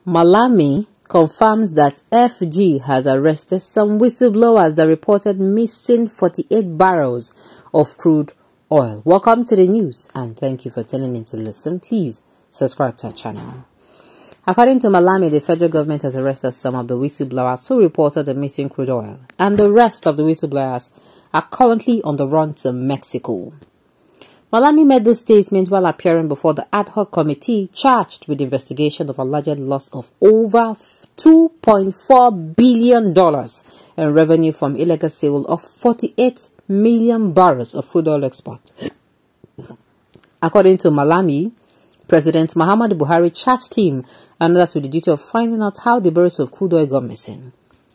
Malami confirms that FG has arrested some whistleblowers that reported missing 48 barrels of crude oil. Welcome to the news and thank you for tuning in to listen. Please subscribe to our channel. According to Malami, the federal government has arrested some of the whistleblowers who reported the missing crude oil, and the rest of the whistleblowers are currently on the run to Mexico. Malami made this statement while appearing before the ad hoc committee charged with the investigation of alleged loss of over $2.4 billion in revenue from illegal sale of 48 million barrels of crude oil export. According to Malami, President Muhammadu Buhari charged him and others with the duty of finding out how the barrels of crude oil got missing.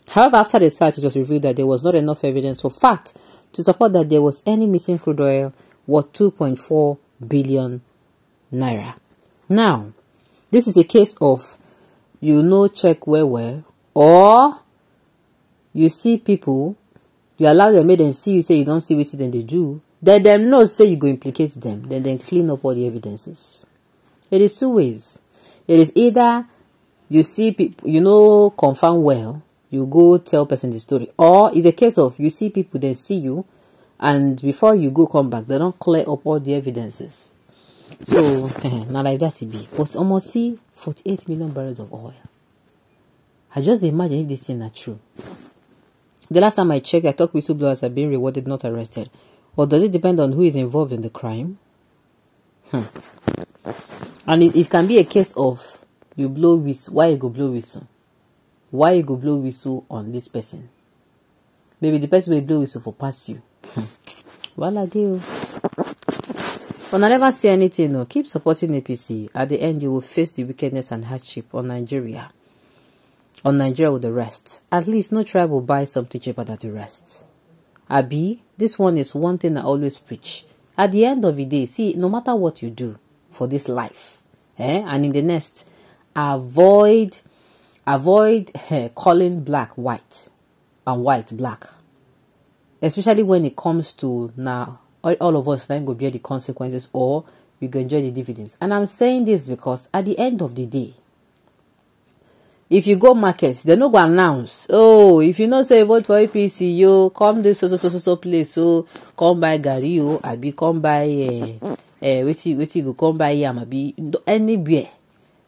However, after the search, it was revealed that there was not enough evidence or fact to support that there was any missing crude oil worth 2.4 billion naira. Now, this is a case of check where, or you see people, you allow them, make them see you, say you don't see what then they do, then them know say you go implicate them, then clean up all the evidences. It is two ways. It is either you see people, confirm well, you go tell person the story, or it's a case of you see people, then see you, and before you go come back, they don't clear up all the evidences. So, not like that it be. But almost see 48 million barrels of oil. I just imagine if this thing are true. The last time I checked, I thought whistleblowers are being rewarded, not arrested. Or does it depend on who is involved in the crime? And it can be a case of you blow whistle. Why you go blow whistle? Why you go blow whistle on this person? Maybe the person will blow whistle for pass you. Well, I do. But I never see anything. No, keep supporting APC. At the end, you will face the wickedness and hardship on Nigeria. On Nigeria with the rest. At least no tribe will buy something cheaper than the rest. Abi, this one is one thing I always preach. At the end of the day, see, no matter what you do for this life, and in the next, avoid calling black white and white black. Especially when it comes to now, all of us then go bear the consequences or we go enjoy the dividends. And I'm saying this because at the end of the day, if you go market, they're not going to announce, oh, if you not say vote for APC, you come this so place, so come buy Gary, I be come buy wait you go come buy yam, I be anywhere.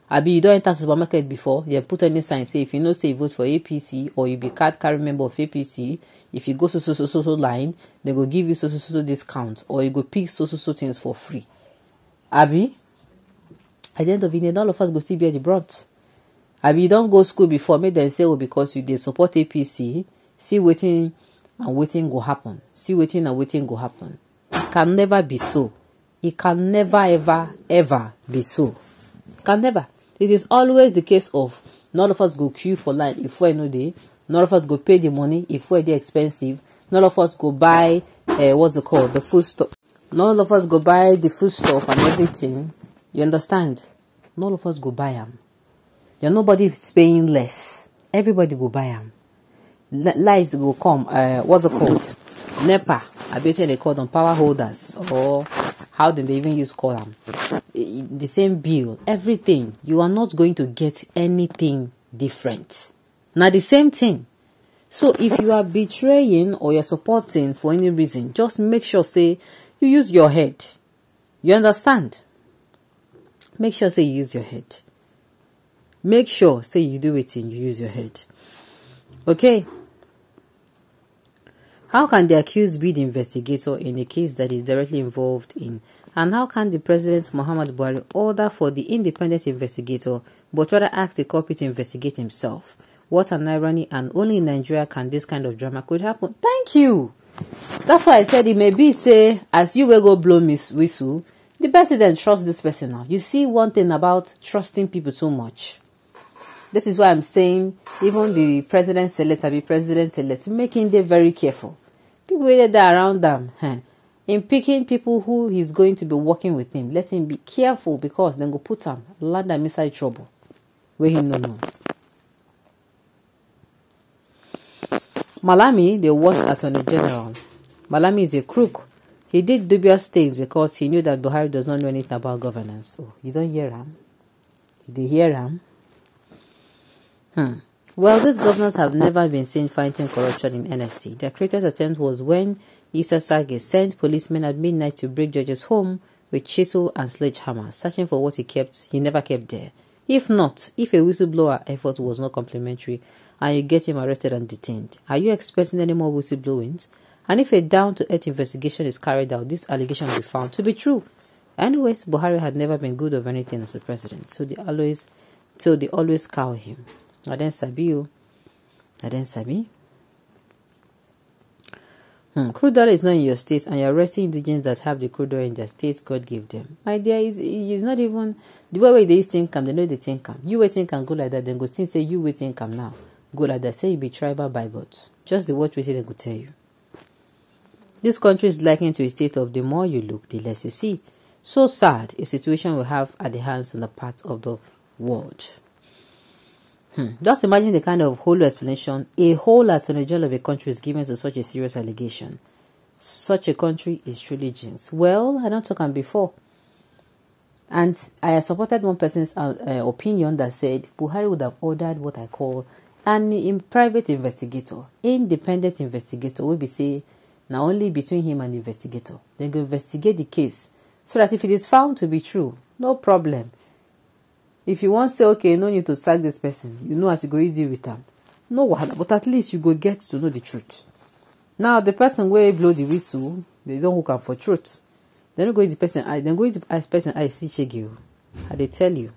I be you don't enter supermarket before, you put any sign say if you not say vote for APC or you be card carry member of APC, if you go so line, they go give you so discount, or you go pick so things for free. Abi, at the end of the day, all of us go still bear the brunt. Abi, you don't go school before, make them say, oh, because you they support APC, see waiting and waiting go happen. See waiting and waiting go happen. It can never be so. It can never, ever be so. It can never. It is always the case of none of us go queue for line if we're no day. None of us go pay the money if we're expensive. None of us go buy, what's it called? The food stuff. None of us go buy the food stuff and everything. You understand? None of us go buy them. Nobody is paying less. Everybody go buy them. Lights go come, what's it called? NEPA. I bet they call them power holders. Or how do they even call them? The same bill. Everything. You are not going to get anything different. Now the same thing. So if you are betraying or you're supporting for any reason, just make sure say you use your head. You understand? Make sure say you use your head. Make sure say you do it and you use your head. Okay. How can the accused be the investigator in a case that is directly involved in? And how can the President Muhammadu Buhari order for the independent investigator but rather ask the culprit to investigate himself? What an irony, and only in Nigeria can this kind of drama could happen. Thank you. That's why I said it may be, say, as you will go blow Miss Whistle, the president trusts this person now. You see one thing about trusting people so much. This is why I'm saying, even the president-elect, making them very careful. People that are around them, in picking people who he's going to be working with him, let him be careful because then go put him, land them inside trouble. Where he no. Malami, the worst attorney general. Malami is a crook. He did dubious things because he knew that Buhari does not know anything about governance. Oh, you don't hear him? You did hear him? Well, these governors have never been seen fighting corruption in NST. Their greatest attempt was when Issa Sage sent policemen at midnight to break George's home with chisel and sledgehammer, searching for what he never kept there. If not, if a whistleblower effort was not complimentary and you get him arrested and detained, are you expecting any more whistleblowings? And if a down-to-earth investigation is carried out, this allegation will be found to be true. Anyways, Buhari had never been good of anything as a president, so they always cow him. I then sabi. Crude oil is not in your state, and you're arresting indigenous that have the crude oil in their states God gave them. My dear, is not even the way they think come. They know they think come. You waiting can go like that. Then go still say you waiting come now. Go like that. Say you be tribal by God. Just the watch we say they could tell you. This country is likened to a state of the more you look, the less you see. So sad a situation we have at the hands and the part of the world. Just imagine the kind of whole explanation a whole attorney general of a country is given to such a serious allegation. Such a country is truly jinxed. Well, I don't talk on before. And I supported one person's opinion that said Buhari would have ordered what I call an private investigator, independent investigator, will be say now only between him and the investigator. Then go investigate the case so that if it is found to be true, no problem. If you want to say, okay, no need to sack this person, you know as you go easy with them. No wahala, but at least you go get to know the truth. Now, the person where blow the whistle, they don't hook up for truth. They don't go into the person eye. Then go into the person eye, see check you. How they tell you.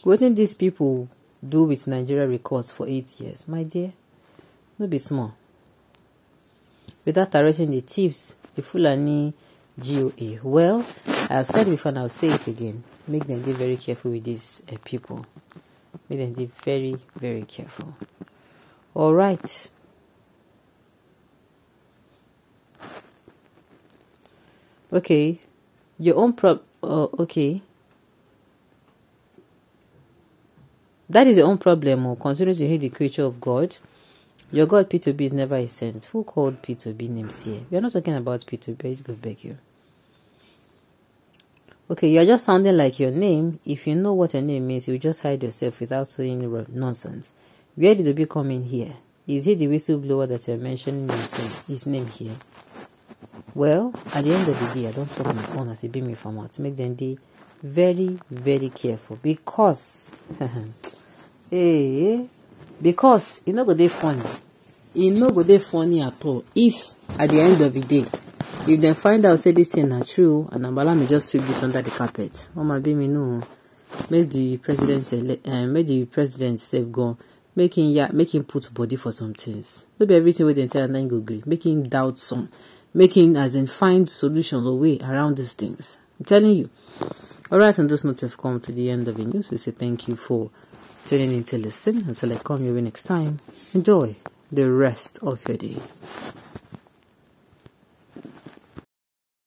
What did these people do with Nigeria records for 8 years? My dear, no be small. Without arresting the thieves, the Fulani GOA. Well, I've said before and I'll say it again. Make them be very careful with these people. Make them be very, very careful. All right. Okay. Your own okay. That is your own problem. Or continue to hate the creature of God. Your God P2B is never a saint. Who called P2B names here? We are not talking about P2B. I just go beg you. Okay, you are just sounding like your name. If you know what your name means, you just hide yourself without saying nonsense. Where did Obi come in here? Is he the whistleblower that you're mentioning his name here? Well, at the end of the day, I don't talk my own as a beam format. Make them be very, very careful because because it's not go dey funny. It's not go dey funny at all. If at the end of the day, if they find out say this thing are true, and Ambala may just sweep this under the carpet. Mama be me no. Make the president save go. Make him put body for some things. Not be everything with the entire nine go agree. Make him doubt some. Make him as in find solutions or way around these things. I'm telling you. Alright, on this note, we've come to the end of the news. We say thank you for tuning in to listen. Until I come your way next time. Enjoy the rest of your day.